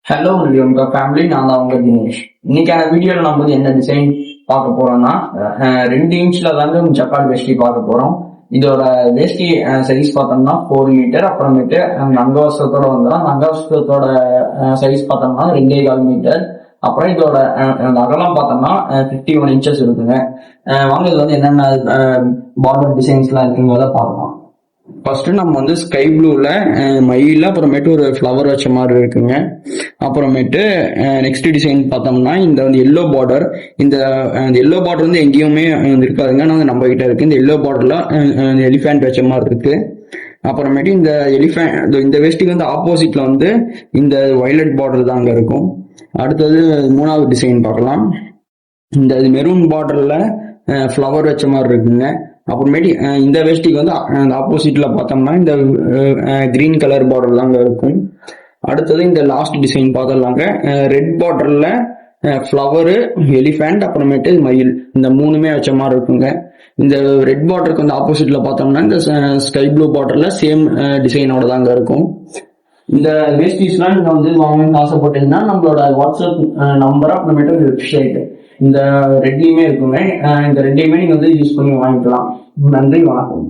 Hello உங்க family, நான் தான் உங்க தினேஷ். இன்னைக்கான வீடியோல நம்ம வந்து என்ன டிசைன் பார்க்க போறோம்னா 2 இன்ச்ல தாங்க ஜக்கார்ட் வேஷ்டி பார்க்க போறோம். இதோட வேஷ்டி சைஸ் பார்த்தோம்னா 4 மீட்டர். அப்புறமேட்டு அங்கவஸ்திரத்தோட வந்துடும். அங்கவஸ்திரத்தோட சைஸ் பார்த்தோம்னா 2.25 மீட்டர். அப்புறம் இதோட அகலம் பார்த்தோம்னா 51 இன்ச்சஸ் இருக்குங்க. வாங்க இது வந்து என்னென்ன பார்டர் டிசைன்ஸ்லாம் இருக்குங்கிறத பார்க்கலாம். ஃபர்ஸ்ட் நம்ம வந்து ஸ்கை ப்ளூல மயில அப்புறமேட்டு ஒரு ஃப்ளவர் வச்ச மாதிரி இருக்குங்க. அப்புறமேட்டு நெக்ஸ்ட் டிசைன் பார்த்தோம்னா இந்த வந்து எல்லோ பார்டர். இந்த எல்லோ பார்டர் வந்து எங்கேயுமே இருக்காதுங்க, ஆனால் நம்ம கிட்ட இருக்கு. இந்த எல்லோ பார்டர்ல எலிஃபேண்ட் வச்ச மாதிரி இருக்கு. அப்புறமேட்டு இந்த எலிஃபேண்ட் இந்த வேஷ்டிக்கு வந்து ஆப்போசிட்ல வந்து இந்த வயலட் பார்டர் தாங்க இருக்கும். அடுத்தது 3வது டிசைன் பார்க்கலாம். இந்த மெரூன் பார்டர்ல ஃப்ளவர் வச்ச மாதிரி இருக்குங்க. அப்புறமேட்டு இந்த வேஷ்டிக்கு வந்து ஆப்போசிட்ல பார்த்தோம்னா இந்த கிரீன் கலர் பார்டர் தாங்க இருக்கும். அடுத்தது இந்த லாஸ்ட் டிசைன் பார்த்தலாங்க. ரெட் பார்டர்ல ஃப்ளவரு, எலிஃபேண்ட், அப்புறமேட்டு மயில், இந்த 3மே வச்ச மாதிரி இருக்குங்க. இந்த ரெட் பார்டருக்கு வந்து ஆப்போசிட்ல பார்த்தோம்னா இந்த ஸ்கை ப்ளூ பார்டர்ல சேம் டிசைனோட தாங்க இருக்கும். இந்த வேஷ்டிஸ்லாம் நீங்க வந்து வாங்கணும்னு ஆசைப்பட்டீங்கன்னா நம்மளோட வாட்ஸ்அப் நம்பர் அப்புறமேட்டு வெப்சைட் இந்த ரெட்லையுமே இருக்குங்க. இந்த ரெட்டையுமே நீங்க வந்து யூஸ் பண்ணி வாங்கிக்கலாம். நன்றி, வணக்கம்.